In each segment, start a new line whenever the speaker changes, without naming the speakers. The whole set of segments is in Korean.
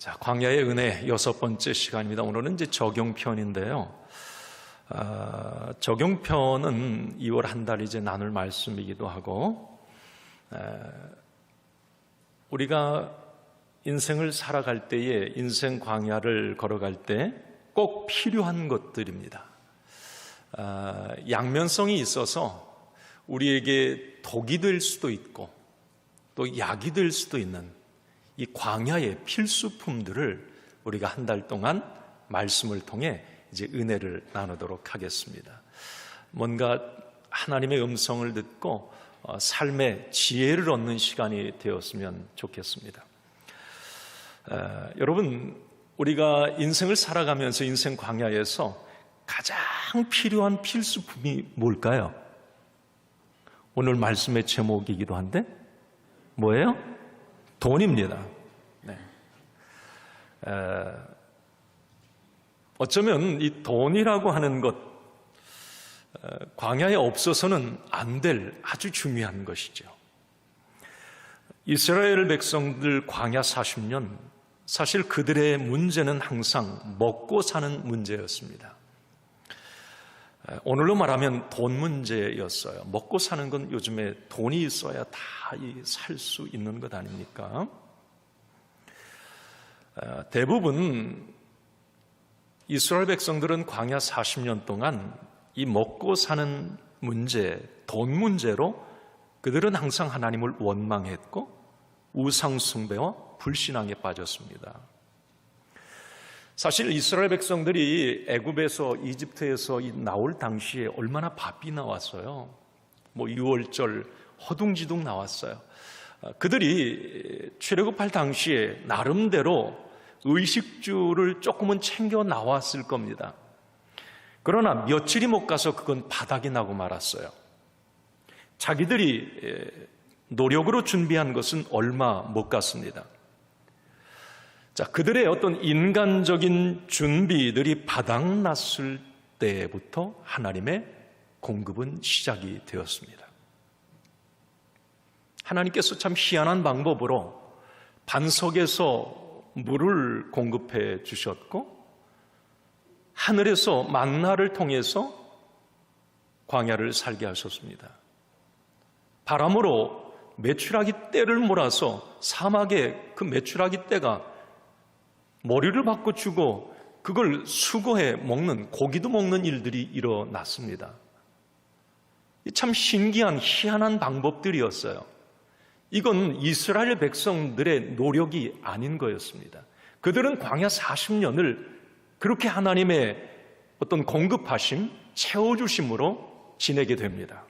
자, 광야의 은혜 6번째 시간입니다. 오늘은 이제 적용편인데요. 적용편은 2월 한 달 이제 나눌 말씀이기도 하고, 우리가 인생을 살아갈 때에 인생 광야를 걸어갈 때 꼭 필요한 것들입니다. 양면성이 있어서 우리에게 독이 될 수도 있고 또 약이 될 수도 있는 이 광야의 필수품들을 우리가 한 달 동안 말씀을 통해 이제 은혜를 나누도록 하겠습니다. 뭔가 하나님의 음성을 듣고 삶의 지혜를 얻는 시간이 되었으면 좋겠습니다. 여러분, 우리가 인생을 살아가면서 인생 광야에서 가장 필요한 필수품이 뭘까요? 오늘 말씀의 제목이기도 한데 뭐예요? 돈입니다. 네. 어쩌면 이 돈이라고 하는 것, 광야에 없어서는 안 될 아주 중요한 것이죠. 이스라엘 백성들 광야 40년, 사실 그들의 문제는 항상 먹고 사는 문제였습니다. 오늘로 말하면 돈 문제였어요. 먹고 사는 건 요즘에 돈이 있어야 다 살 수 있는 것 아닙니까? 대부분 이스라엘 백성들은 광야 40년 동안 이 먹고 사는 문제, 돈 문제로 그들은 항상 하나님을 원망했고 우상 숭배와 불신앙에 빠졌습니다. 사실 이스라엘 백성들이 애굽에서 이집트에서 나올 당시에 얼마나 바삐 나왔어요. 뭐 6월절 허둥지둥 나왔어요. 그들이 출애굽할 당시에 나름대로 의식주를 조금은 챙겨 나왔을 겁니다. 그러나 며칠이 못 가서 그건 바닥이 나고 말았어요. 자기들이 노력으로 준비한 것은 얼마 못 갔습니다. 자, 그들의 어떤 인간적인 준비들이 바닥났을 때부터 하나님의 공급은 시작이 되었습니다. 하나님께서 참 희한한 방법으로 반석에서 물을 공급해 주셨고 하늘에서 만나를 통해서 광야를 살게 하셨습니다. 바람으로 메추라기 떼를 몰아서 사막에 그 메추라기 떼가 머리를 박고 주고 그걸 수거해 먹는, 고기도 먹는 일들이 일어났습니다. 참 신기한 희한한 방법들이었어요. 이건 이스라엘 백성들의 노력이 아닌 거였습니다. 그들은 광야 40년을 그렇게 하나님의 어떤 공급하심, 채워주심으로 지내게 됩니다.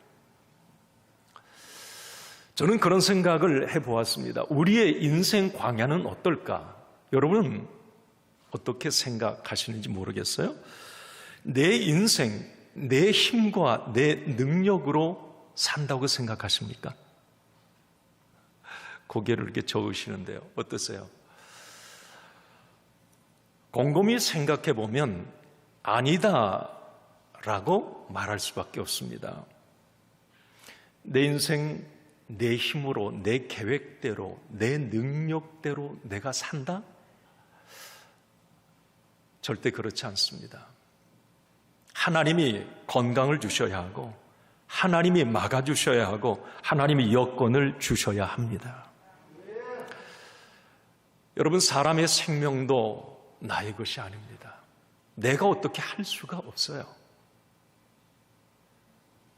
저는 그런 생각을 해보았습니다. 우리의 인생 광야는 어떨까? 여러분은 어떻게 생각하시는지 모르겠어요? 내 인생, 내 힘과 내 능력으로 산다고 생각하십니까? 고개를 이렇게 저으시는데요. 어떠세요? 곰곰이 생각해 보면 아니다라고 말할 수밖에 없습니다. 내 인생, 내 힘으로, 내 계획대로, 내 능력대로 내가 산다? 절대 그렇지 않습니다. 하나님이 건강을 주셔야 하고 하나님이 막아주셔야 하고 하나님이 여건을 주셔야 합니다. 여러분, 사람의 생명도 나의 것이 아닙니다. 내가 어떻게 할 수가 없어요.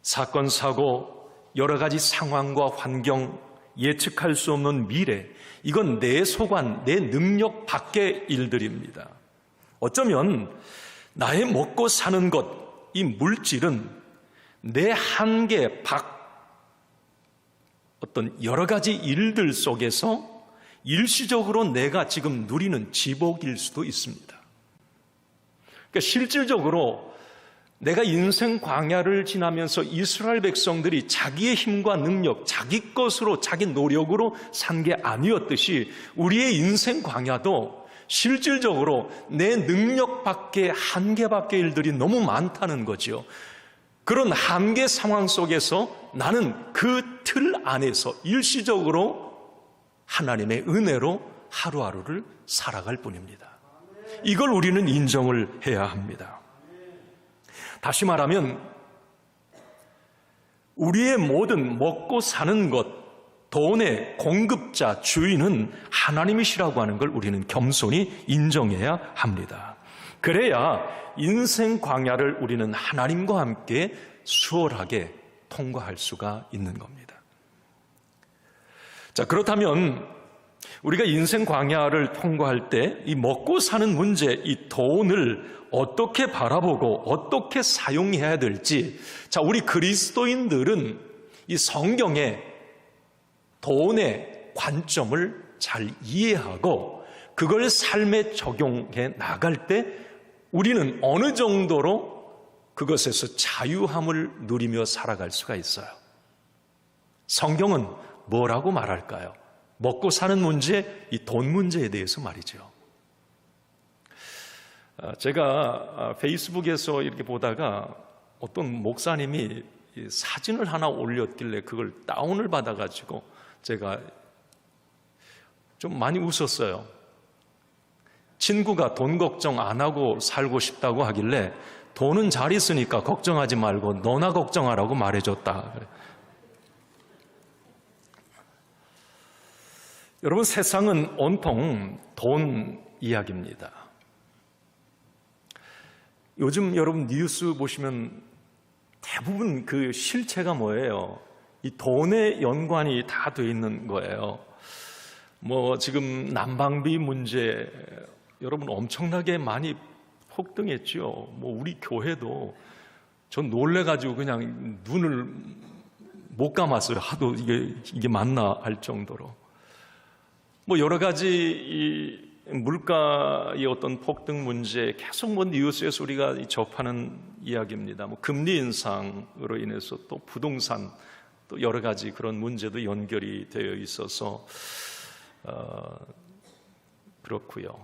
사건, 사고, 여러 가지 상황과 환경, 예측할 수 없는 미래, 이건 내 소관, 내 능력 밖의 일들입니다. 어쩌면 나의 먹고 사는 것, 이 물질은 내 한계 밖 어떤 여러 가지 일들 속에서 일시적으로 내가 지금 누리는 지복일 수도 있습니다. 그러니까 실질적으로 내가 인생 광야를 지나면서 이스라엘 백성들이 자기의 힘과 능력, 자기 것으로, 자기 노력으로 산 게 아니었듯이 우리의 인생 광야도 실질적으로 내 능력 밖의 한계 밖의 일들이 너무 많다는 거죠. 그런 한계 상황 속에서 나는 그 틀 안에서 일시적으로 하나님의 은혜로 하루하루를 살아갈 뿐입니다. 이걸 우리는 인정을 해야 합니다. 다시 말하면 우리의 모든 먹고 사는 것, 돈의 공급자, 주인은 하나님이시라고 하는 걸 우리는 겸손히 인정해야 합니다. 그래야 인생 광야를 우리는 하나님과 함께 수월하게 통과할 수가 있는 겁니다. 자, 그렇다면 우리가 인생 광야를 통과할 때 이 먹고 사는 문제, 이 돈을 어떻게 바라보고 어떻게 사용해야 될지, 자, 우리 그리스도인들은 이 성경의 돈의 관점을 잘 이해하고 그걸 삶에 적용해 나갈 때 우리는 어느 정도로 그것에서 자유함을 누리며 살아갈 수가 있어요. 성경은 뭐라고 말할까요? 먹고 사는 문제, 이 돈 문제에 대해서 말이죠. 제가 페이스북에서 이렇게 보다가 어떤 목사님이 사진을 하나 올렸길래 그걸 다운을 받아가지고 제가 좀 많이 웃었어요. 친구가 돈 걱정 안 하고 살고 싶다고 하길래 돈은 잘 있으니까 걱정하지 말고 너나 걱정하라고 말해줬다. 여러분, 세상은 온통 돈 이야기입니다. 요즘 여러분 뉴스 보시면 대부분 그 실체가 뭐예요? 이 돈에 연관이 다 돼 있는 거예요. 뭐 지금 난방비 문제 여러분 엄청나게 많이 폭등했죠. 뭐 우리 교회도 전 놀래가지고 그냥 눈을 못 감았어요. 하도 이게 맞나 할 정도로. 뭐 여러 가지 이 물가의 어떤 폭등 문제 계속 뭐 뉴스에서 우리가 접하는 이야기입니다. 뭐 금리 인상으로 인해서 또 부동산 또 여러 가지 그런 문제도 연결이 되어 있어서 그렇고요.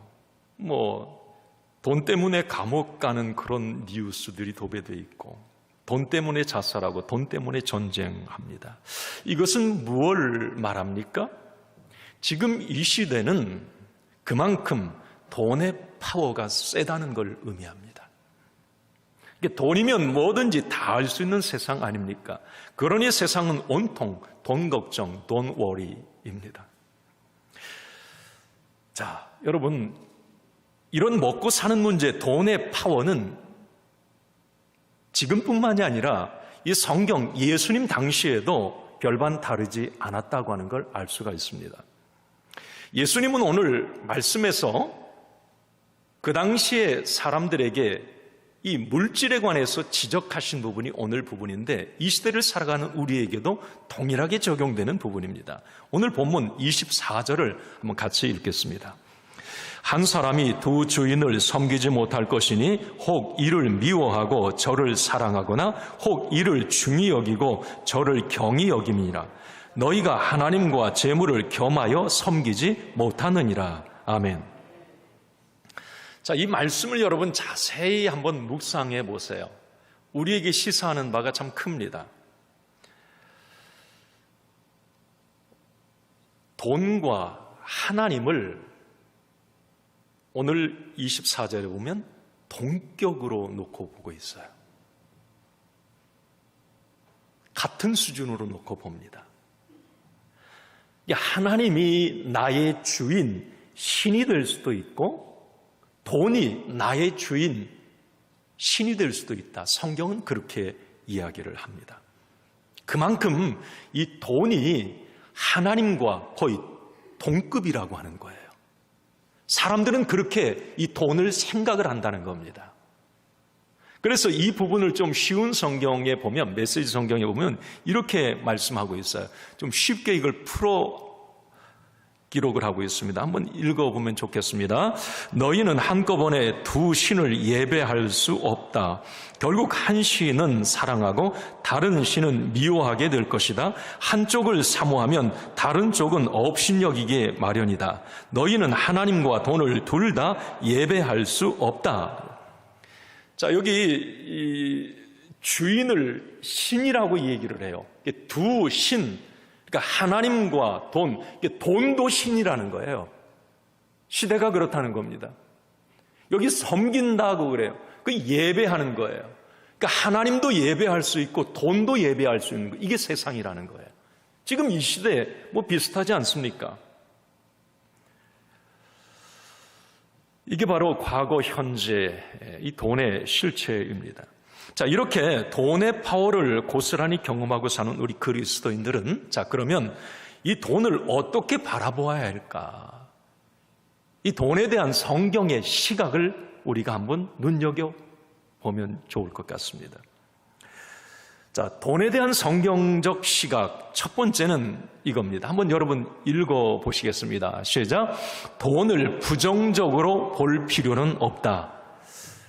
뭐 돈 때문에 감옥 가는 그런 뉴스들이 도배되어 있고 돈 때문에 자살하고 돈 때문에 전쟁합니다. 이것은 무엇을 말합니까? 지금 이 시대는 그만큼 돈의 파워가 세다는 걸 의미합니다. 돈이면 뭐든지 다 할 수 있는 세상 아닙니까? 그러니 세상은 온통 돈 걱정, 돈 워리입니다. 자, 여러분, 이런 먹고 사는 문제, 돈의 파워는 지금뿐만이 아니라 이 성경 예수님 당시에도 별반 다르지 않았다고 하는 걸 알 수가 있습니다. 예수님은 오늘 말씀에서 그 당시에 사람들에게 이 물질에 관해서 지적하신 부분이 오늘 부분인데 이 시대를 살아가는 우리에게도 동일하게 적용되는 부분입니다. 오늘 본문 24절을 한번 같이 읽겠습니다. 한 사람이 두 주인을 섬기지 못할 것이니 혹 이를 미워하고 저를 사랑하거나 혹 이를 중히 여기고 저를 경히 여김이라. 너희가 하나님과 재물을 겸하여 섬기지 못하느니라. 아멘. 자, 이 말씀을 여러분 자세히 한번 묵상해 보세요. 우리에게 시사하는 바가 참 큽니다. 돈과 하나님을 오늘 24절에 보면 동격으로 놓고 보고 있어요. 같은 수준으로 놓고 봅니다. 하나님이 나의 주인, 신이 될 수도 있고 돈이 나의 주인, 신이 될 수도 있다. 성경은 그렇게 이야기를 합니다. 그만큼 이 돈이 하나님과 거의 동급이라고 하는 거예요. 사람들은 그렇게 이 돈을 생각을 한다는 겁니다. 그래서 이 부분을 좀 쉬운 성경에 보면, 메시지 성경에 보면 이렇게 말씀하고 있어요. 좀 쉽게 이걸 기록을 하고 있습니다. 한번 읽어보면 좋겠습니다. 너희는 한꺼번에 두 신을 예배할 수 없다. 결국 한 신은 사랑하고 다른 신은 미워하게 될 것이다. 한쪽을 사모하면 다른 쪽은 업신여기게 마련이다. 너희는 하나님과 돈을 둘 다 예배할 수 없다. 자, 여기 이 주인을 신이라고 얘기를 해요. 두 신, 그러니까 하나님과 돈, 돈도 신이라는 거예요. 시대가 그렇다는 겁니다. 여기 섬긴다고 그래요. 그 예배하는 거예요. 그러니까 하나님도 예배할 수 있고 돈도 예배할 수 있는 거. 이게 세상이라는 거예요. 지금 이 시대에 뭐 비슷하지 않습니까? 이게 바로 과거, 현재 이 돈의 실체입니다. 자, 이렇게 돈의 파워를 고스란히 경험하고 사는 우리 그리스도인들은, 자, 그러면 이 돈을 어떻게 바라보아야 할까? 이 돈에 대한 성경의 시각을 우리가 한번 눈여겨보면 좋을 것 같습니다. 자, 돈에 대한 성경적 시각, 첫 번째는 이겁니다. 한번 여러분 읽어보시겠습니다. 시작. 돈을 부정적으로 볼 필요는 없다.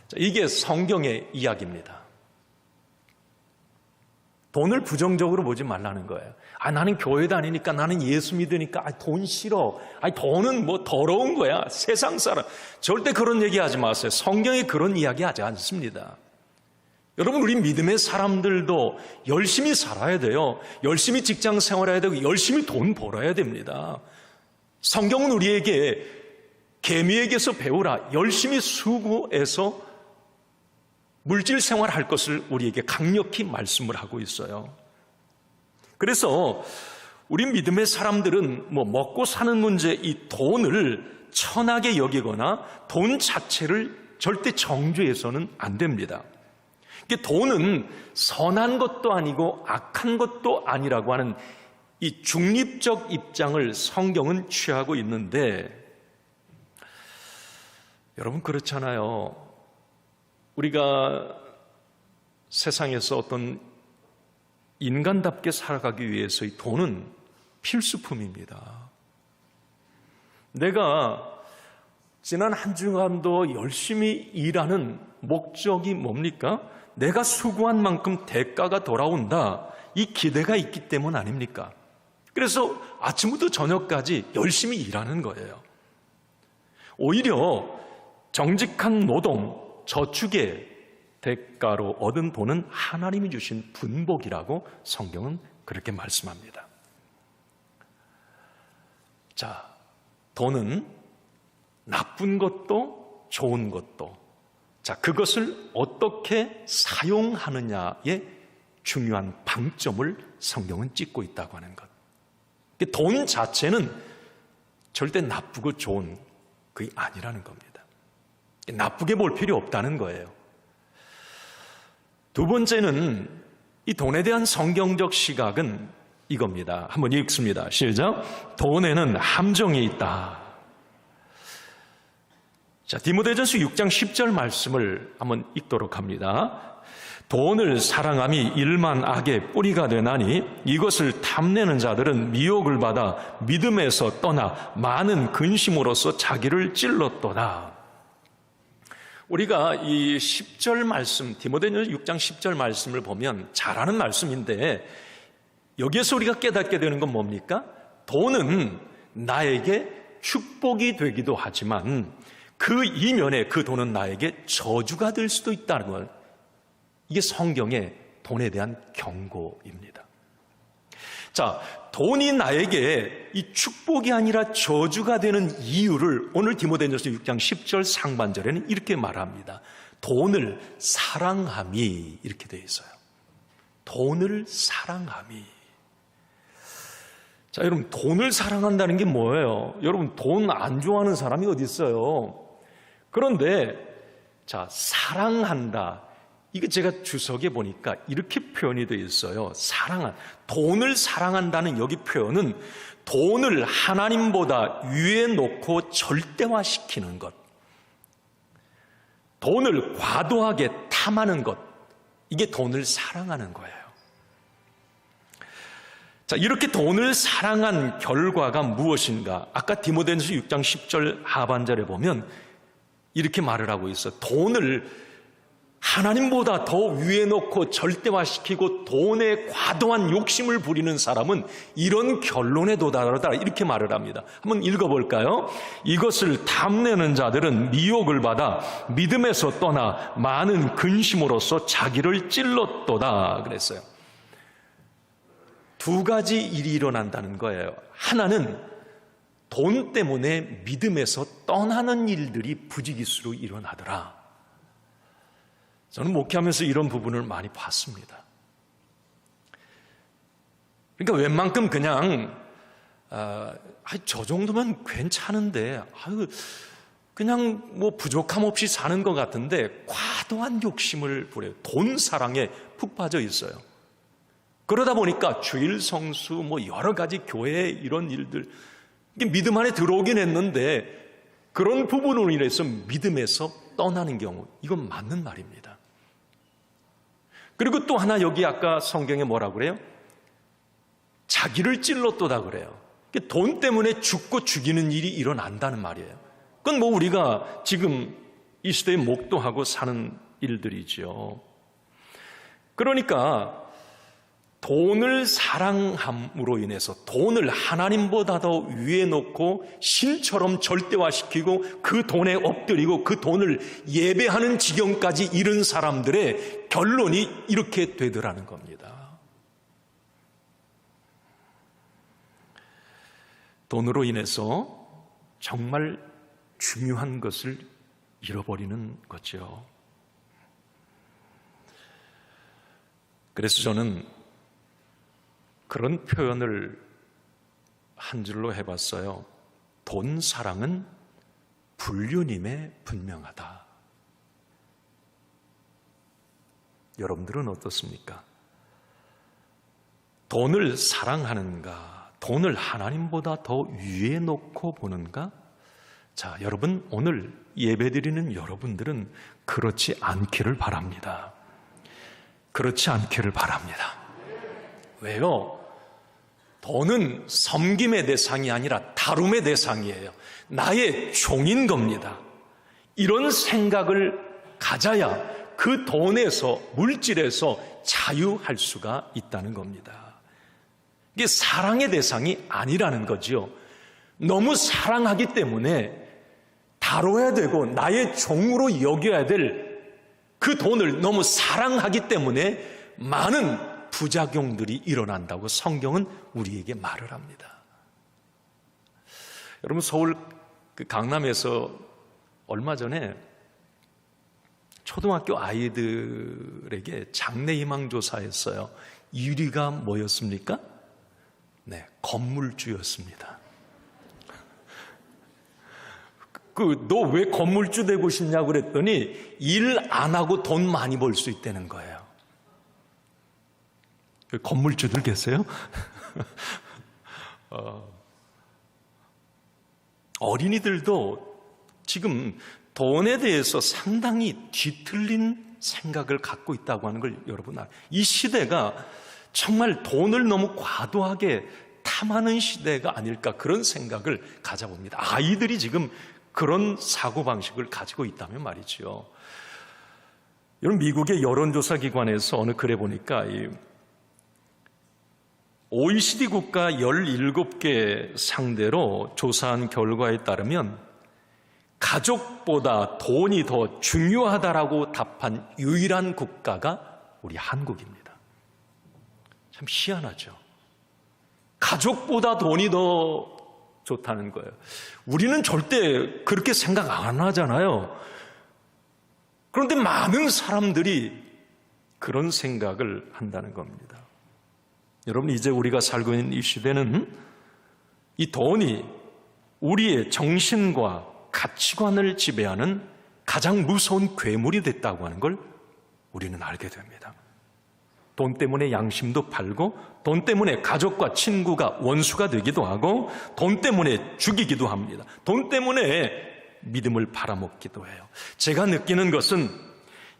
자, 이게 성경의 이야기입니다. 돈을 부정적으로 보지 말라는 거예요. 나는 교회 다니니까, 나는 예수 믿으니까, 돈 싫어. 돈은 뭐 더러운 거야. 세상 사람. 절대 그런 얘기 하지 마세요. 성경에 그런 이야기 하지 않습니다. 여러분, 우리 믿음의 사람들도 열심히 살아야 돼요. 열심히 직장 생활해야 되고, 열심히 돈 벌어야 됩니다. 성경은 우리에게 개미에게서 배우라. 열심히 수고해서 물질 생활할 것을 우리에게 강력히 말씀을 하고 있어요. 그래서 우리 믿음의 사람들은 뭐 먹고 사는 문제, 이 돈을 천하게 여기거나 돈 자체를 절대 정죄해서는 안 됩니다. 돈은 선한 것도 아니고 악한 것도 아니라고 하는 이 중립적 입장을 성경은 취하고 있는데, 여러분 그렇잖아요. 우리가 세상에서 어떤 인간답게 살아가기 위해서 이 돈은 필수품입니다. 내가 지난 한 주간도 열심히 일하는 목적이 뭡니까? 내가 수고한 만큼 대가가 돌아온다. 이 기대가 있기 때문 아닙니까? 그래서 아침부터 저녁까지 열심히 일하는 거예요. 오히려 정직한 노동, 저축의 대가로 얻은 돈은 하나님이 주신 분복이라고 성경은 그렇게 말씀합니다. 자, 돈은 나쁜 것도 좋은 것도, 자, 그것을 어떻게 사용하느냐에 중요한 방점을 성경은 찍고 있다고 하는 것. 돈 자체는 절대 나쁘고 좋은 그게 아니라는 겁니다. 나쁘게 볼 필요 없다는 거예요. 두 번째는 이 돈에 대한 성경적 시각은 이겁니다. 한번 읽습니다. 시작. 돈에는 함정이 있다. 자, 디모데전서 6장 10절 말씀을 한번 읽도록 합니다. 돈을 사랑함이 일만 악의 뿌리가 되나니 이것을 탐내는 자들은 미혹을 받아 믿음에서 떠나 많은 근심으로써 자기를 찔렀도다. 우리가 이 10절 말씀, 디모데전서 6장 10절 말씀을 보면 잘 아는 말씀인데, 여기에서 우리가 깨닫게 되는 건 뭡니까? 돈은 나에게 축복이 되기도 하지만 그 이면에 그 돈은 나에게 저주가 될 수도 있다는 걸, 이게 성경의 돈에 대한 경고입니다. 자, 돈이 나에게 이 축복이 아니라 저주가 되는 이유를 오늘 디모데전서 6장 10절 상반절에는 이렇게 말합니다. 돈을 사랑함이, 이렇게 되어 있어요. 돈을 사랑함이. 자, 여러분, 돈을 사랑한다는 게 뭐예요? 여러분, 돈 안 좋아하는 사람이 어디 있어요? 그런데 자, 사랑한다. 이거 제가 주석에 보니까 이렇게 표현이 되어 있어요. 돈을 사랑한다는 여기 표현은 돈을 하나님보다 위에 놓고 절대화시키는 것, 돈을 과도하게 탐하는 것, 이게 돈을 사랑하는 거예요. 자, 이렇게 돈을 사랑한 결과가 무엇인가? 아까 디모데전서 6장 10절 하반절에 보면 이렇게 말을 하고 있어요. 돈을 하나님보다 더 위에 놓고 절대화시키고 돈에 과도한 욕심을 부리는 사람은 이런 결론에 도달하다, 이렇게 말을 합니다. 한번 읽어볼까요? 이것을 탐내는 자들은 미혹을 받아 믿음에서 떠나 많은 근심으로써 자기를 찔렀도다 그랬어요. 두 가지 일이 일어난다는 거예요. 하나는 돈 때문에 믿음에서 떠나는 일들이 부지기수로 일어나더라. 저는 목회하면서 이런 부분을 많이 봤습니다. 그러니까 웬만큼 그냥 저 정도면 괜찮은데 그냥 뭐 부족함 없이 사는 것 같은데 과도한 욕심을 부려요. 돈 사랑에 푹 빠져 있어요. 그러다 보니까 주일 성수 뭐 여러 가지 교회 이런 일들 이게 믿음 안에 들어오긴 했는데 그런 부분으로 인해서 믿음에서 떠나는 경우, 이건 맞는 말입니다. 그리고 또 하나, 여기 아까 성경에 뭐라고 그래요? 자기를 찔렀도다 그래요. 돈 때문에 죽고 죽이는 일이 일어난다는 말이에요. 그건 뭐 우리가 지금 이 시대에 목도하고 사는 일들이죠. 그러니까 돈을 사랑함으로 인해서 돈을 하나님보다 더 위에 놓고 신처럼 절대화시키고 그 돈에 엎드리고 그 돈을 예배하는 지경까지 이른 사람들의 결론이 이렇게 되더라는 겁니다. 돈으로 인해서 정말 중요한 것을 잃어버리는 거죠. 그래서 저는 그런 표현을 한 줄로 해봤어요. 돈 사랑은 불륜임에 분명하다. 여러분들은 어떻습니까? 돈을 사랑하는가? 돈을 하나님보다 더 위에 놓고 보는가? 자, 여러분, 오늘 예배드리는 여러분들은 그렇지 않기를 바랍니다. 그렇지 않기를 바랍니다. 왜요? 돈은 섬김의 대상이 아니라 다룸의 대상이에요. 나의 종인 겁니다. 이런 생각을 가져야 그 돈에서, 물질에서 자유할 수가 있다는 겁니다. 이게 사랑의 대상이 아니라는 거죠. 너무 사랑하기 때문에 다뤄야 되고 나의 종으로 여겨야 될 그 돈을 너무 사랑하기 때문에 많은 부작용들이 일어난다고 성경은 우리에게 말을 합니다. 여러분, 서울 강남에서 얼마 전에 초등학교 아이들에게 장래희망 조사했어요. 1위가 뭐였습니까? 네, 건물주였습니다. 너 왜 건물주 되고 싶냐고 그랬더니 일 안 하고 돈 많이 벌 수 있다는 거예요. 건물주들 계세요? 어린이들도 지금 돈에 대해서 상당히 뒤틀린 생각을 갖고 있다고 하는 걸 여러분 알아요. 이 시대가 정말 돈을 너무 과도하게 탐하는 시대가 아닐까, 그런 생각을 가져봅니다. 아이들이 지금 그런 사고방식을 가지고 있다면 말이죠. 여러분, 미국의 여론조사 기관에서 어느 글에 보니까 OECD 국가 17개 상대로 조사한 결과에 따르면 가족보다 돈이 더 중요하다라고 답한 유일한 국가가 우리 한국입니다. 참 희한하죠. 가족보다 돈이 더 좋다는 거예요. 우리는 절대 그렇게 생각 안 하잖아요. 그런데 많은 사람들이 그런 생각을 한다는 겁니다. 여러분, 이제 우리가 살고 있는 이 시대는 이 돈이 우리의 정신과 가치관을 지배하는 가장 무서운 괴물이 됐다고 하는 걸 우리는 알게 됩니다. 돈 때문에 양심도 팔고, 돈 때문에 가족과 친구가 원수가 되기도 하고, 돈 때문에 죽이기도 합니다. 돈 때문에 믿음을 팔아먹기도 해요. 제가 느끼는 것은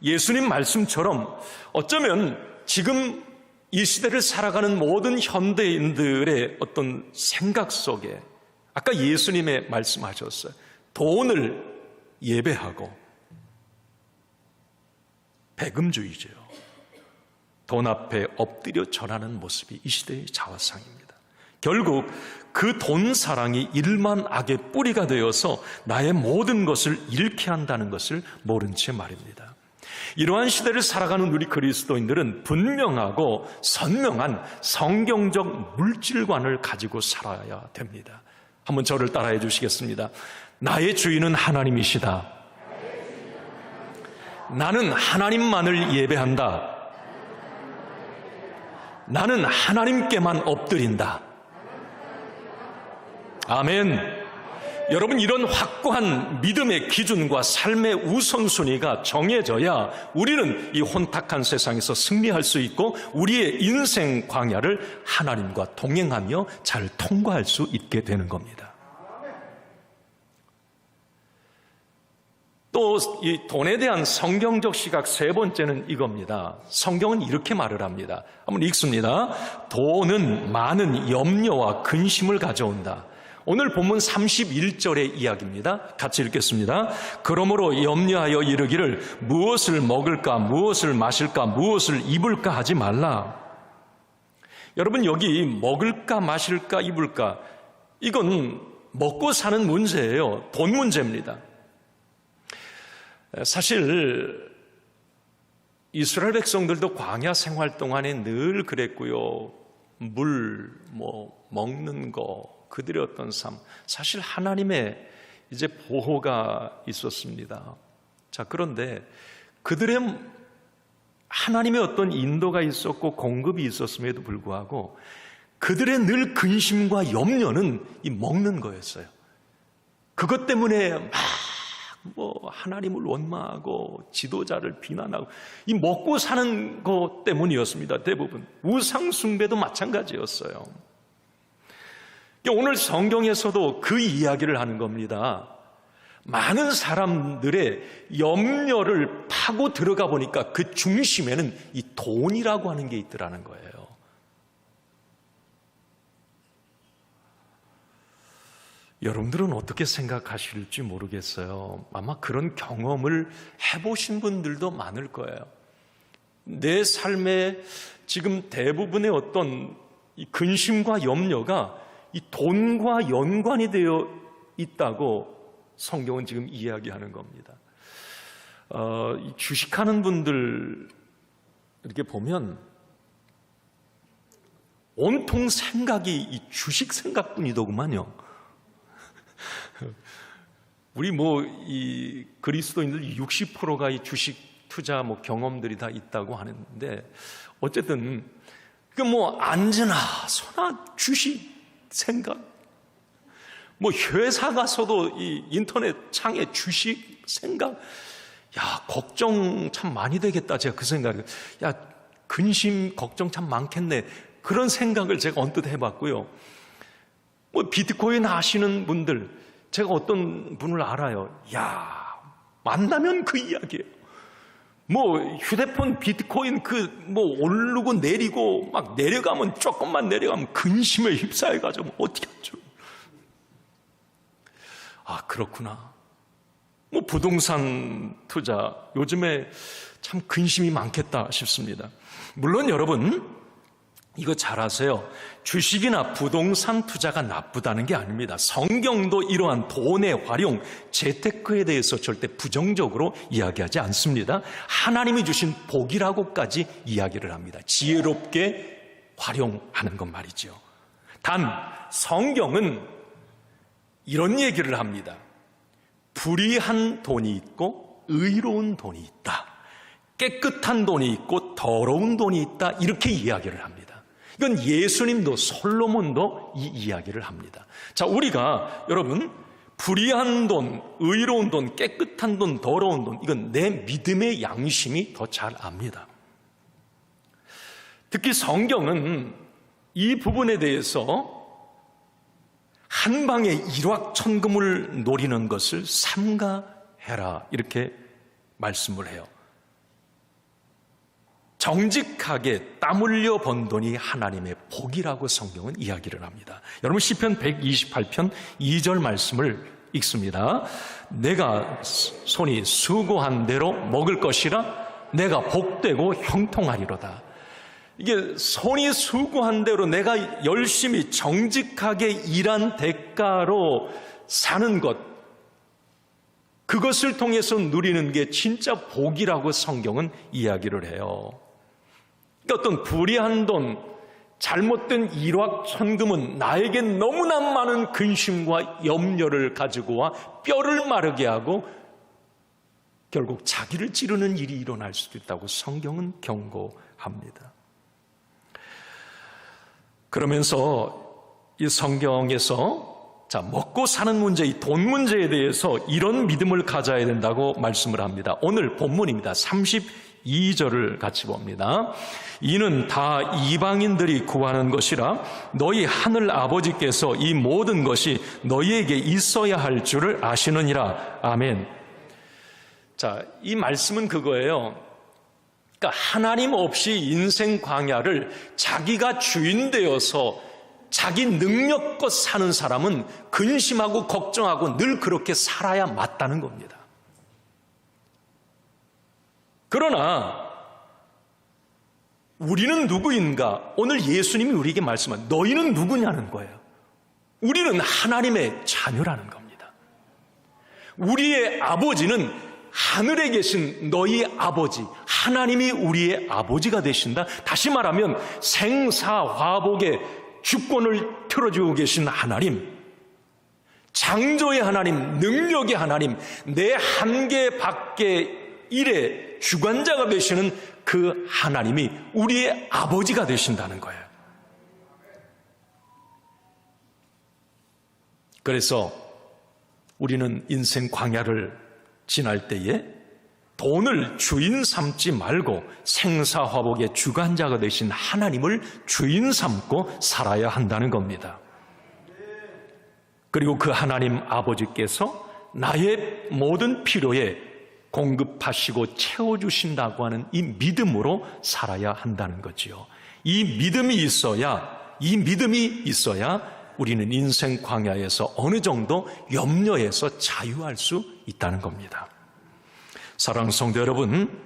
예수님 말씀처럼 어쩌면 지금 이 시대를 살아가는 모든 현대인들의 어떤 생각 속에 아까 예수님의 말씀하셨어요. 돈을 예배하고 배금주의죠. 돈 앞에 엎드려 절하는 모습이 이 시대의 자화상입니다. 결국 그 돈 사랑이 일만 악의 뿌리가 되어서 나의 모든 것을 잃게 한다는 것을 모른 채 말입니다. 이러한 시대를 살아가는 우리 그리스도인들은 분명하고 선명한 성경적 물질관을 가지고 살아야 됩니다. 한번 저를 따라해 주시겠습니다. 나의 주인은 하나님이시다. 나는 하나님만을 예배한다. 나는 하나님께만 엎드린다. 아멘. 여러분, 이런 확고한 믿음의 기준과 삶의 우선순위가 정해져야 우리는 이 혼탁한 세상에서 승리할 수 있고 우리의 인생 광야를 하나님과 동행하며 잘 통과할 수 있게 되는 겁니다. 또 이 돈에 대한 성경적 시각 세 번째는 이겁니다. 성경은 이렇게 말을 합니다. 한번 읽습니다. 돈은 많은 염려와 근심을 가져온다. 오늘 본문 31절의 이야기입니다. 같이 읽겠습니다. 그러므로 염려하여 이르기를 무엇을 먹을까, 무엇을 마실까, 무엇을 입을까 하지 말라. 여러분, 여기 먹을까, 마실까, 입을까, 이건 먹고 사는 문제예요. 돈 문제입니다. 사실 이스라엘 백성들도 광야 생활 동안에 늘 그랬고요. 물, 먹는 거, 그들의 어떤 삶, 사실 하나님의 이제 보호가 있었습니다. 자, 그런데 그들의 하나님의 어떤 인도가 있었고 공급이 있었음에도 불구하고 그들의 늘 근심과 염려는 이 먹는 거였어요. 그것 때문에 막 하나님을 원망하고 지도자를 비난하고 이 먹고 사는 것 때문이었습니다. 대부분 우상 숭배도 마찬가지였어요. 오늘 성경에서도 그 이야기를 하는 겁니다. 많은 사람들의 염려를 파고 들어가 보니까 그 중심에는 이 돈이라고 하는 게 있더라는 거예요. 여러분들은 어떻게 생각하실지 모르겠어요. 아마 그런 경험을 해보신 분들도 많을 거예요. 내 삶에 지금 대부분의 어떤 이 근심과 염려가 이 돈과 연관이 되어 있다고 성경은 지금 이야기하는 겁니다. 주식하는 분들 이렇게 보면 온통 생각이 이 주식 생각뿐이더구만요. 우리 이 그리스도인들 60%가 이 주식 투자 경험들이 다 있다고 하는데 어쨌든 앉으나 서나 주식 생각, 회사 가서도 이 인터넷 창에 주식 생각, 걱정 참 많이 되겠다. 제가 그 생각을, 근심, 걱정 참 많겠네. 그런 생각을 제가 언뜻 해봤고요. 비트코인 하시는 분들, 제가 어떤 분을 알아요. 만나면 그 이야기예요. 휴대폰 비트코인 오르고 내리고 막 내려가면 조금만 내려가면 근심에 휩싸여가지고 어떻게 하죠? 그렇구나. 부동산 투자 요즘에 참 근심이 많겠다 싶습니다. 물론 여러분 이거 잘 아세요. 주식이나 부동산 투자가 나쁘다는 게 아닙니다. 성경도 이러한 돈의 활용, 재테크에 대해서 절대 부정적으로 이야기하지 않습니다. 하나님이 주신 복이라고까지 이야기를 합니다. 지혜롭게 활용하는 것 말이죠. 단 성경은 이런 얘기를 합니다. 불의한 돈이 있고 의로운 돈이 있다. 깨끗한 돈이 있고 더러운 돈이 있다. 이렇게 이야기를 합니다. 이건 예수님도 솔로몬도 이 이야기를 합니다. 자, 우리가 여러분 불의한 돈, 의로운 돈, 깨끗한 돈, 더러운 돈, 이건 내 믿음의 양심이 더 잘 압니다. 특히 성경은 이 부분에 대해서 한 방에 일확천금을 노리는 것을 삼가해라 이렇게 말씀을 해요. 정직하게 땀 흘려 번 돈이 하나님의 복이라고 성경은 이야기를 합니다. 여러분 시편 128편 2절 말씀을 읽습니다. 내가 손이 수고한 대로 먹을 것이라 내가 복되고 형통하리로다. 이게 손이 수고한 대로 내가 열심히 정직하게 일한 대가로 사는 것, 그것을 통해서 누리는 게 진짜 복이라고 성경은 이야기를 해요. 어떤 불의한 돈, 잘못된 일확천금은 나에게 너무나 많은 근심과 염려를 가지고 와 뼈를 마르게 하고 결국 자기를 찌르는 일이 일어날 수도 있다고 성경은 경고합니다. 그러면서 이 성경에서 먹고 사는 문제, 이 돈 문제에 대해서 이런 믿음을 가져야 된다고 말씀을 합니다. 오늘 본문입니다. 32절을 같이 봅니다. 이는 다 이방인들이 구하는 것이라 너희 하늘 아버지께서 이 모든 것이 너희에게 있어야 할 줄을 아시느니라. 아멘. 이 말씀은 그거예요. 그러니까 하나님 없이 인생 광야를 자기가 주인 되어서 자기 능력껏 사는 사람은 근심하고 걱정하고 늘 그렇게 살아야 맞다는 겁니다. 그러나 우리는 누구인가? 오늘 예수님이 우리에게 말씀한 너희는 누구냐는 거예요. 우리는 하나님의 자녀라는 겁니다. 우리의 아버지는 하늘에 계신 너희 아버지, 하나님이 우리의 아버지가 되신다. 다시 말하면 생사화복의 주권을 틀어주고 계신 하나님, 창조의 하나님, 능력의 하나님, 내 한계 밖의 일의 주관자가 되시는 그 하나님이 우리의 아버지가 되신다는 거예요. 그래서 우리는 인생 광야를 지날 때에 돈을 주인 삼지 말고 생사화복의 주관자가 되신 하나님을 주인 삼고 살아야 한다는 겁니다. 그리고 그 하나님 아버지께서 나의 모든 필요에 공급하시고 채워주신다고 하는 이 믿음으로 살아야 한다는 거지요. 이 믿음이 있어야 우리는 인생 광야에서 어느 정도 염려에서 자유할 수 있다는 겁니다. 사랑하는 성도 여러분,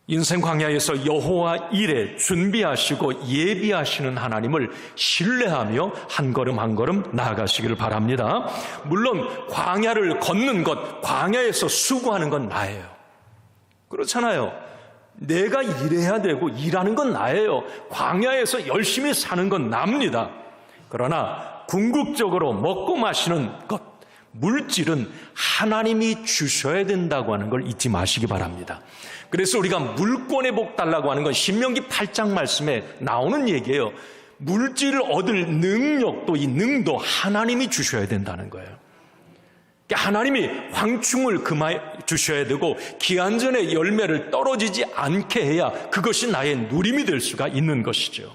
인생 광야에서 여호와 일에 준비하시고 예비하시는 하나님을 신뢰하며 한 걸음 한 걸음 나아가시기를 바랍니다. 물론 광야를 걷는 것, 광야에서 수고하는 건 나예요. 그렇잖아요. 내가 일해야 되고 일하는 건 나예요. 광야에서 열심히 사는 건 납니다. 그러나 궁극적으로 먹고 마시는 것, 물질은 하나님이 주셔야 된다고 하는 걸 잊지 마시기 바랍니다. 그래서 우리가 물권의 복 달라고 하는 건 신명기 8장 말씀에 나오는 얘기예요. 물질을 얻을 능력도 이 능도 하나님이 주셔야 된다는 거예요. 하나님이 황충을 금하여 주셔야 되고 기한 전에 열매를 떨어지지 않게 해야 그것이 나의 누림이 될 수가 있는 것이죠.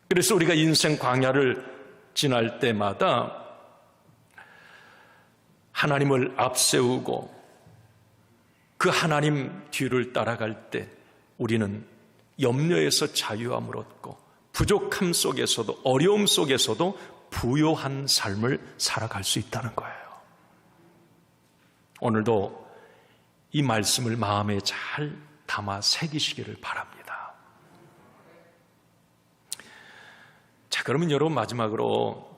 그래서 우리가 인생 광야를 지날 때마다 하나님을 앞세우고 그 하나님 뒤를 따라갈 때 우리는 염려에서 자유함을 얻고 부족함 속에서도 어려움 속에서도 부요한 삶을 살아갈 수 있다는 거예요. 오늘도 이 말씀을 마음에 잘 담아 새기시기를 바랍니다. 자, 그러면 여러분 마지막으로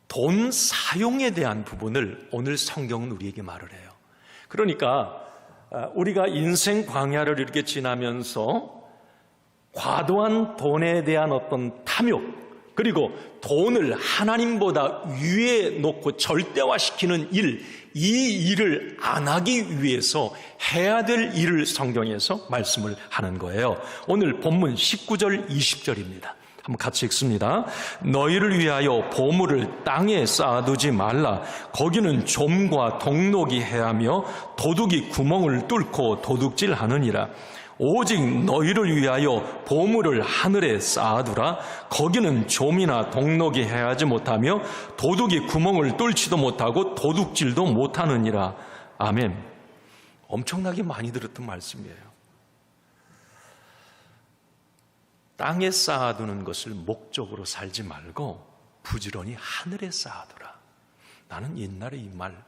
돈 사용에 대한 부분을 오늘 성경은 우리에게 말을 해요. 그러니까 우리가 인생 광야를 이렇게 지나면서 과도한 돈에 대한 어떤 탐욕, 그리고 돈을 하나님보다 위에 놓고 절대화시키는 일, 이 일을 안 하기 위해서 해야 될 일을 성경에서 말씀을 하는 거예요. 오늘 본문 19절 20절입니다. 한번 같이 읽습니다. 너희를 위하여 보물을 땅에 쌓아두지 말라. 거기는 좀과 동록이 해하며 도둑이 구멍을 뚫고 도둑질하느니라. 오직 너희를 위하여 보물을 하늘에 쌓아두라. 거기는 좀이나 동록이 해하지 못하며 도둑이 구멍을 뚫지도 못하고 도둑질도 못하느니라. 아멘. 엄청나게 많이 들었던 말씀이에요. 땅에 쌓아두는 것을 목적으로 살지 말고 부지런히 하늘에 쌓아두라. 나는 옛날에 이 말,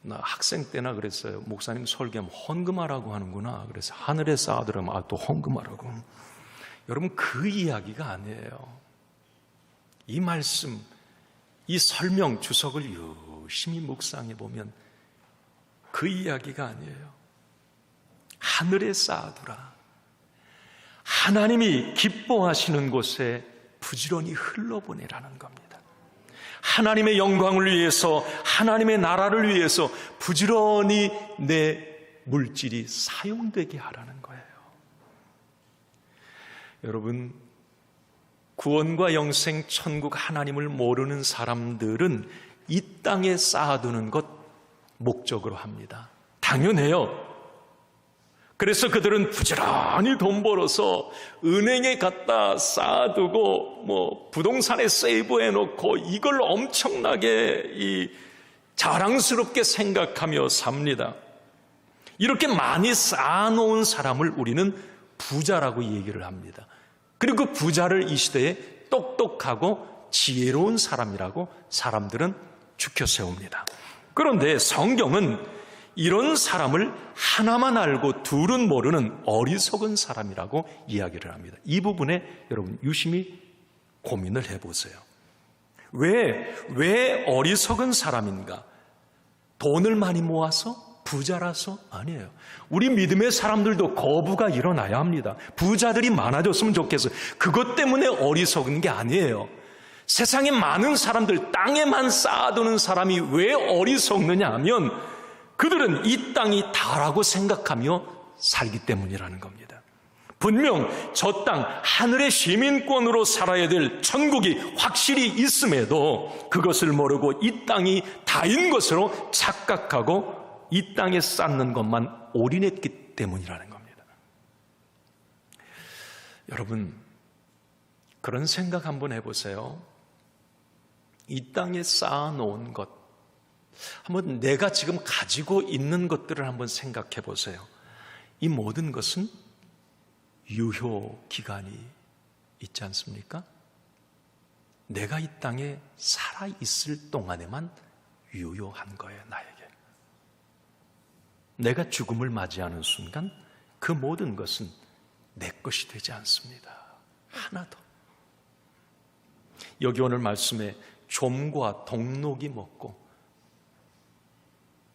나 학생 때나 그랬어요. 목사님 설교하면 헌금하라고 하는구나. 그래서 하늘에 쌓아두라면 또 헌금하라고. 여러분, 그 이야기가 아니에요. 이 말씀, 이 설명 주석을 유심히 묵상해 보면 그 이야기가 아니에요. 하늘에 쌓아두라. 하나님이 기뻐하시는 곳에 부지런히 흘러보내라는 겁니다. 하나님의 영광을 위해서, 하나님의 나라를 위해서 부지런히 내 물질이 사용되게 하라는 거예요. 여러분, 구원과 영생, 천국, 하나님을 모르는 사람들은 이 땅에 쌓아두는 것 목적으로 합니다. 당연해요. 그래서 그들은 부지런히 돈 벌어서 은행에 갖다 쌓아두고 부동산에 세이브해놓고 이걸 엄청나게 자랑스럽게 생각하며 삽니다. 이렇게 많이 쌓아놓은 사람을 우리는 부자라고 얘기를 합니다. 그리고 그 부자를 이 시대에 똑똑하고 지혜로운 사람이라고 사람들은 추켜 세웁니다. 그런데 성경은 이런 사람을 하나만 알고 둘은 모르는 어리석은 사람이라고 이야기를 합니다. 이 부분에 여러분 유심히 고민을 해보세요. 왜 어리석은 사람인가? 돈을 많이 모아서? 부자라서? 아니에요. 우리 믿음의 사람들도 거부가 일어나야 합니다. 부자들이 많아졌으면 좋겠어요. 그것 때문에 어리석은 게 아니에요. 세상에 많은 사람들, 땅에만 쌓아두는 사람이 왜 어리석느냐 하면 그들은 이 땅이 다라고 생각하며 살기 때문이라는 겁니다. 분명 저 땅, 하늘의 시민권으로 살아야 될 천국이 확실히 있음에도 그것을 모르고 이 땅이 다인 것으로 착각하고 이 땅에 쌓는 것만 올인했기 때문이라는 겁니다. 여러분, 그런 생각 한번 해보세요. 이 땅에 쌓아놓은 것, 한번 내가 지금 가지고 있는 것들을 한번 생각해 보세요. 이 모든 것은 유효 기간이 있지 않습니까? 내가 이 땅에 살아있을 동안에만 유효한 거예요, 나에게. 내가 죽음을 맞이하는 순간 그 모든 것은 내 것이 되지 않습니다. 하나도. 여기 오늘 말씀에 좀과 동록이 먹고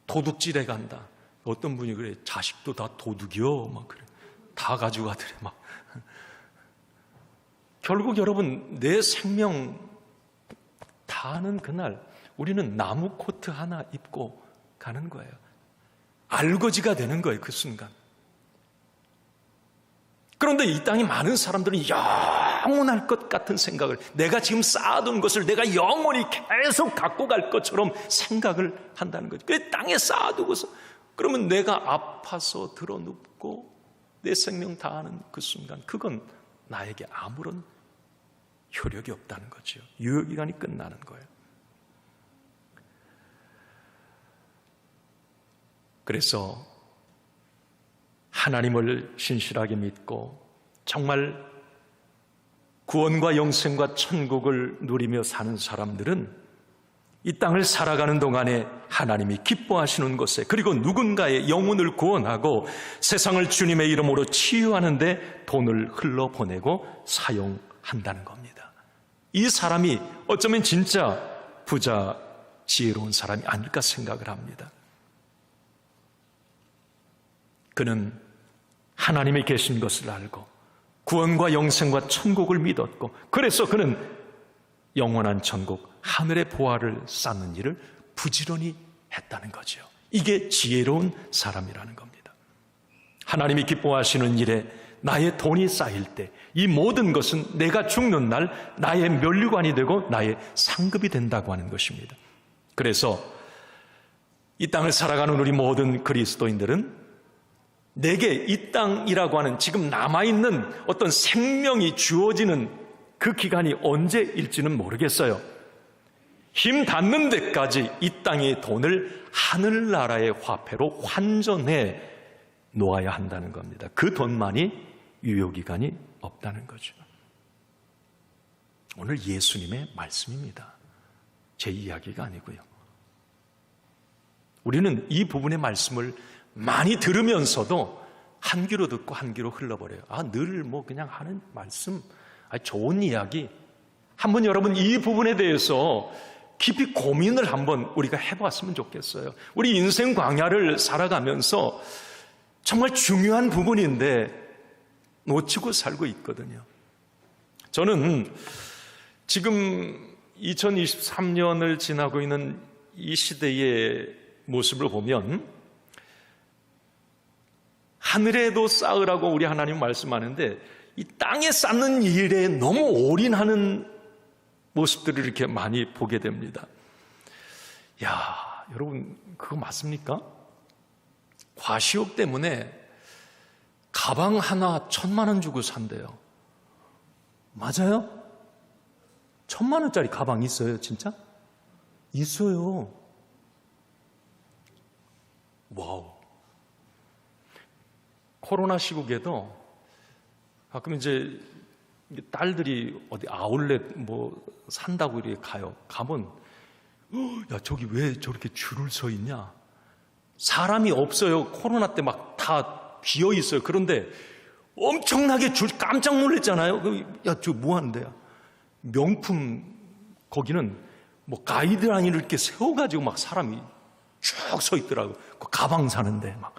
도둑질해 간다. 어떤 분이 그래, 자식도 다 도둑이요. 막 그래. 다 가져가더래. 막. 결국 여러분, 내 생명 다하는 그날 우리는 나무 코트 하나 입고 가는 거예요. 알거지가 되는 거예요, 그 순간. 그런데 이 땅에 많은 사람들은 영원할 것 같은 생각을, 내가 지금 쌓아둔 것을 내가 영원히 계속 갖고 갈 것처럼 생각을 한다는 거죠. 그 땅에 쌓아두고서 그러면 내가 아파서 드러눕고 내 생명 다하는 그 순간, 그건 나에게 아무런 효력이 없다는 거죠. 유효기간이 끝나는 거예요. 그래서 하나님을 신실하게 믿고 정말 구원과 영생과 천국을 누리며 사는 사람들은 이 땅을 살아가는 동안에 하나님이 기뻐하시는 곳에, 그리고 누군가의 영혼을 구원하고 세상을 주님의 이름으로 치유하는 데 돈을 흘러보내고 사용한다는 겁니다. 이 사람이 어쩌면 진짜 부자, 지혜로운 사람이 아닐까 생각을 합니다. 그는 하나님이 계신 것을 알고 구원과 영생과 천국을 믿었고, 그래서 그는 영원한 천국, 하늘의 보화를 쌓는 일을 부지런히 했다는 거죠. 이게 지혜로운 사람이라는 겁니다. 하나님이 기뻐하시는 일에 나의 돈이 쌓일 때 이 모든 것은 내가 죽는 날 나의 면류관이 되고 나의 상급이 된다고 하는 것입니다. 그래서 이 땅을 살아가는 우리 모든 그리스도인들은 내게 이 땅이라고 하는 지금 남아있는 어떤 생명이 주어지는 그 기간이 언제일지는 모르겠어요. 힘 닿는 데까지 이 땅의 돈을 하늘나라의 화폐로 환전해 놓아야 한다는 겁니다. 그 돈만이 유효기간이 없다는 거죠. 오늘 예수님의 말씀입니다. 제 이야기가 아니고요. 우리는 이 부분의 말씀을 많이 들으면서도 한 귀로 듣고 한 귀로 흘러버려요. 늘 그냥 하는 말씀, 좋은 이야기. 한번 여러분 이 부분에 대해서 깊이 고민을 한번 우리가 해봤으면 좋겠어요. 우리 인생 광야를 살아가면서 정말 중요한 부분인데 놓치고 살고 있거든요. 저는 지금 2023년을 지나고 있는 이 시대의 모습을 보면 하늘에도 쌓으라고 우리 하나님 말씀하는데 이 땅에 쌓는 일에 너무 올인하는 모습들을 이렇게 많이 보게 됩니다. 야, 여러분 그거 맞습니까? 과시욕 때문에 가방 하나 1,000만 원 주고 산대요. 맞아요? 1,000만 원짜리 가방 있어요, 진짜? 있어요. 와우. 코로나 시국에도 가끔 이제 딸들이 어디 아울렛 뭐 산다고 이렇게 가요. 가면 야, 저기 왜 저렇게 줄을 서 있냐? 사람이 없어요. 코로나 때 막 다 비어 있어요. 그런데 엄청나게 줄 깜짝 놀랐잖아요. 야, 저 뭐 하는 데야? 명품 거기는 뭐 가이드라인을 이렇게 세워가지고 막 사람이 쭉 서 있더라고. 그 가방 사는데 막.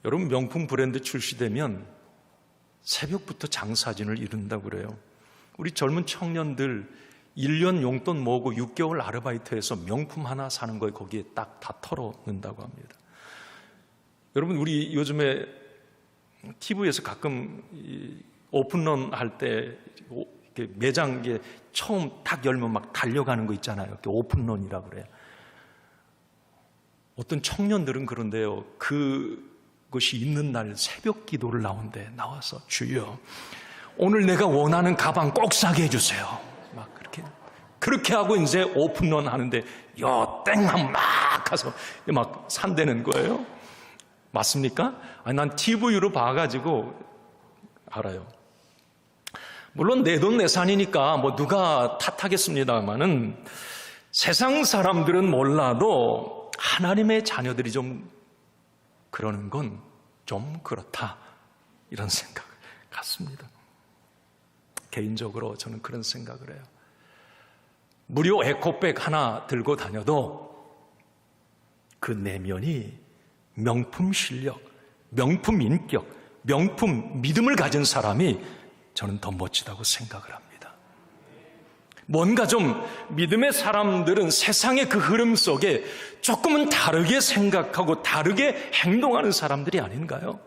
여러분 명품 브랜드 출시되면 새벽부터 장사진을 이룬다고 그래요. 우리 젊은 청년들 1년 용돈 모으고 6개월 아르바이트해서 명품 하나 사는 거에 거기에 딱 다 털어넣는다고 합니다. 여러분 우리 요즘에 TV에서 가끔 오픈런 할 때 매장 처음 딱 열면 막 달려가는 거 있잖아요. 이렇게 오픈런이라고 그래요. 어떤 청년들은 그런데요. 그것이 있는 날 새벽 기도를 나와서 주여 오늘 내가 원하는 가방 꼭 사게 해주세요. 막 그렇게 하고 이제 오픈런 하는데 땡하면 막 가서 막 산다는 거예요. 맞습니까? 아니, 난 TV로 봐가지고 알아요. 물론 내 돈 내산이니까 뭐 누가 탓하겠습니다만은 세상 사람들은 몰라도 하나님의 자녀들이 좀 그러는 건 좀 그렇다 이런 생각을 갖습니다. 개인적으로 저는 그런 생각을 해요. 무료 에코백 하나 들고 다녀도 그 내면이 명품 실력, 명품 인격, 명품 믿음을 가진 사람이 저는 더 멋지다고 생각을 합니다. 뭔가 좀 믿음의 사람들은 세상의 그 흐름 속에 조금은 다르게 생각하고 다르게 행동하는 사람들이 아닌가요?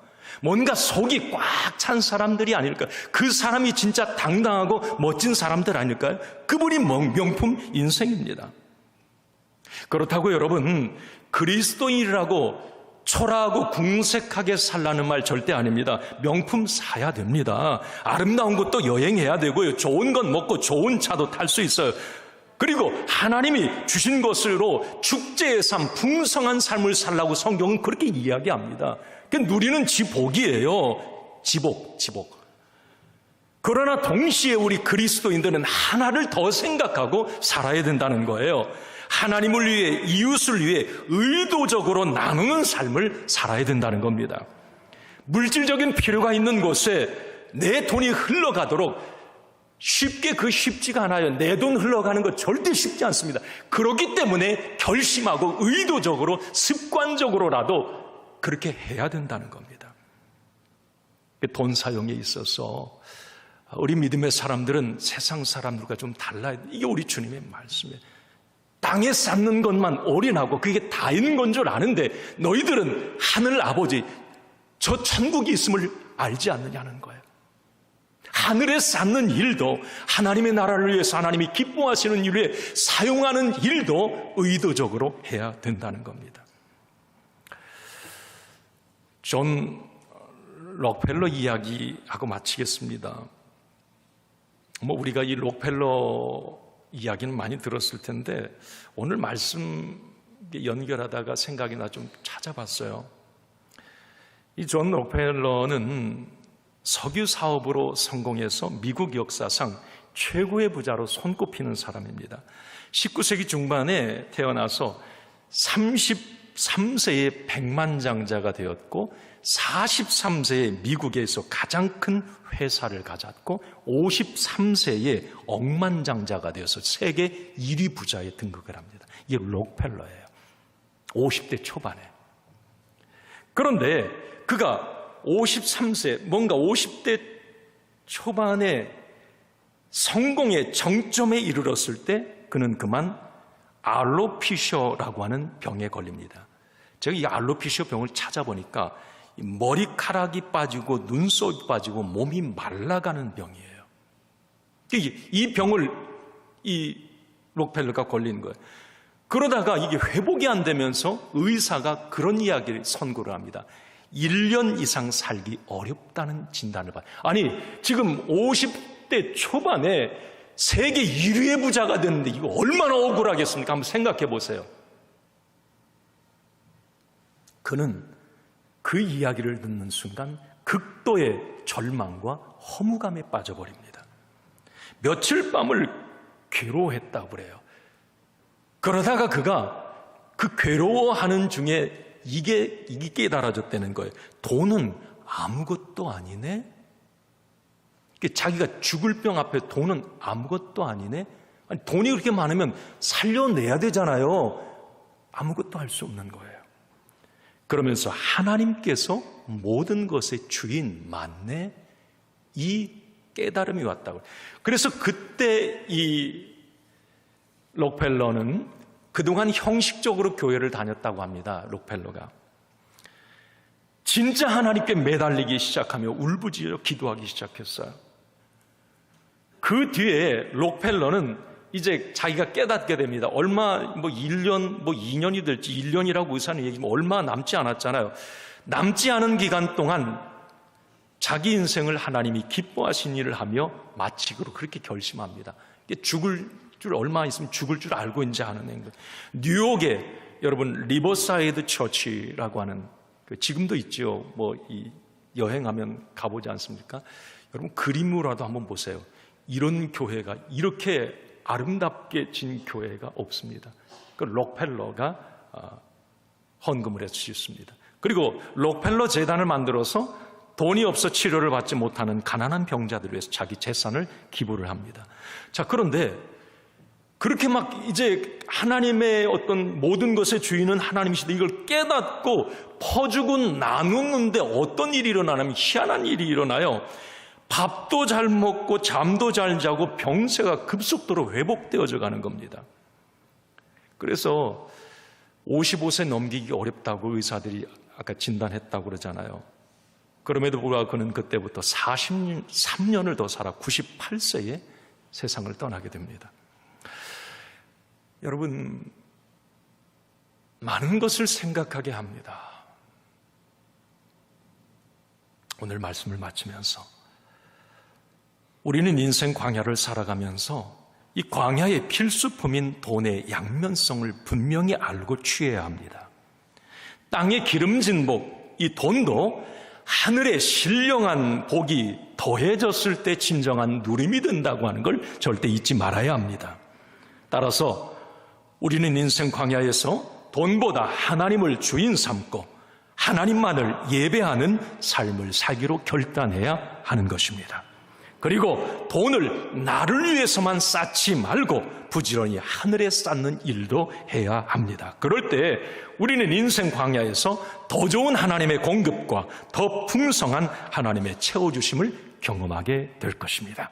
뭔가 속이 꽉 찬 사람들이 아닐까요? 그 사람이 진짜 당당하고 멋진 사람들 아닐까요? 그분이 명품 인생입니다. 그렇다고 여러분 그리스도인이라고 초라하고 궁색하게 살라는 말 절대 아닙니다. 명품 사야 됩니다. 아름다운 것도 여행해야 되고요. 좋은 건 먹고 좋은 차도 탈 수 있어요. 그리고 하나님이 주신 것으로 축제의 삶, 풍성한 삶을 살라고 성경은 그렇게 이야기합니다. 누리는 지복이에요. 지복. 그러나 동시에 우리 그리스도인들은 하나를 더 생각하고 살아야 된다는 거예요. 하나님을 위해, 이웃을 위해 의도적으로 나누는 삶을 살아야 된다는 겁니다. 물질적인 필요가 있는 곳에 내 돈이 흘러가도록 쉽게 쉽지가 않아요. 내 돈 흘러가는 거 절대 쉽지 않습니다. 그렇기 때문에 결심하고 의도적으로 습관적으로라도 그렇게 해야 된다는 겁니다. 돈 사용에 있어서 우리 믿음의 사람들은 세상 사람들과 좀 달라야 돼. 이게 우리 주님의 말씀이에요. 땅에 쌓는 것만 올인하고 그게 다인 건 줄 아는데 너희들은 하늘 아버지 저 천국이 있음을 알지 않느냐는 거예요. 하늘에 쌓는 일도 하나님의 나라를 위해서 하나님이 기뻐하시는 일에 사용하는 일도 의도적으로 해야 된다는 겁니다. 존 록펠러 이야기하고 마치겠습니다. 우리가 이 록펠러 이야기는 많이 들었을 텐데 오늘 말씀 연결하다가 생각이 나 좀 찾아봤어요. 이 존 록펠러는 석유 사업으로 성공해서 미국 역사상 최고의 부자로 손꼽히는 사람입니다. 19세기 중반에 태어나서 33세에 백만장자가 되었고 43세에 미국에서 가장 큰 회사를 가졌고 53세에 억만장자가 되어서 세계 1위 부자에 등극을 합니다. 이게 록펠러예요. 50대 초반에. 그런데 그가 53세, 뭔가 50대 초반에 성공의 정점에 이르렀을 때 그는 그만 알로피셔라고 하는 병에 걸립니다. 제가 이 알로피셔 병을 찾아보니까 머리카락이 빠지고 눈썹이 빠지고 몸이 말라가는 병이에요. 이 병을 이 록펠러가 걸린 거예요. 그러다가 이게 회복이 안 되면서 의사가 그런 이야기를 선고를 합니다. 1년 이상 살기 어렵다는 진단을 받아요. 아니, 지금 50대 초반에 세계 1위의 부자가 됐는데 이거 얼마나 억울하겠습니까? 한번 생각해 보세요. 그는 그 이야기를 듣는 순간 극도의 절망과 허무감에 빠져버립니다. 며칠 밤을 괴로워했다고 그래요. 그러다가 그가 그 괴로워하는 중에 이게 깨달아졌다는 거예요. 돈은 아무것도 아니네? 자기가 죽을 병 앞에 돈은 아무것도 아니네? 아니, 돈이 그렇게 많으면 살려내야 되잖아요. 아무것도 할 수 없는 거예요. 그러면서 하나님께서 모든 것의 주인 맞네? 이 깨달음이 왔다고. 그래서 그때 이 록펠러는 그동안 형식적으로 교회를 다녔다고 합니다. 록펠러가. 진짜 하나님께 매달리기 시작하며 울부짖어 기도하기 시작했어요. 그 뒤에 록펠러는 이제 자기가 깨닫게 됩니다. 얼마 1년 2년이 될지 1년이라고 의사는 얘기하면 얼마 남지 않았잖아요. 남지 않은 기간 동안 자기 인생을 하나님이 기뻐하신 일을 하며 마치기로 그렇게 결심합니다. 죽을 줄 얼마 있으면 죽을 줄 알고 이제 하는 행동. 뉴욕에 여러분 리버사이드 처치라고 하는 지금도 있죠. 이 여행하면 가보지 않습니까? 여러분 그림으로라도 한번 보세요. 이런 교회가 이렇게 아름답게 진 교회가 없습니다. 그 록펠러가 헌금을 해서 짓습니다. 그리고 록펠러 재단을 만들어서 돈이 없어 치료를 받지 못하는 가난한 병자들을 위해서 자기 재산을 기부를 합니다. 자, 그런데 그렇게 막 이제 하나님의 어떤 모든 것의 주인은 하나님이시다 이걸 깨닫고 퍼주고 나누는데 어떤 일이 일어나냐면 희한한 일이 일어나요. 밥도 잘 먹고 잠도 잘 자고 병세가 급속도로 회복되어져 가는 겁니다. 그래서 55세 넘기기 어렵다고 의사들이 아까 진단했다고 그러잖아요. 그럼에도 불구하고 그는 그때부터 43년을 더 살아 98세에 세상을 떠나게 됩니다. 여러분, 많은 것을 생각하게 합니다. 오늘 말씀을 마치면서 우리는 인생 광야를 살아가면서 이 광야의 필수품인 돈의 양면성을 분명히 알고 취해야 합니다. 땅에 기름진 복, 이 돈도 하늘의 신령한 복이 더해졌을 때 진정한 누림이 된다고 하는 걸 절대 잊지 말아야 합니다. 따라서 우리는 인생 광야에서 돈보다 하나님을 주인 삼고 하나님만을 예배하는 삶을 살기로 결단해야 하는 것입니다. 그리고 돈을 나를 위해서만 쌓지 말고 부지런히 하늘에 쌓는 일도 해야 합니다. 그럴 때 우리는 인생 광야에서 더 좋은 하나님의 공급과 더 풍성한 하나님의 채워주심을 경험하게 될 것입니다.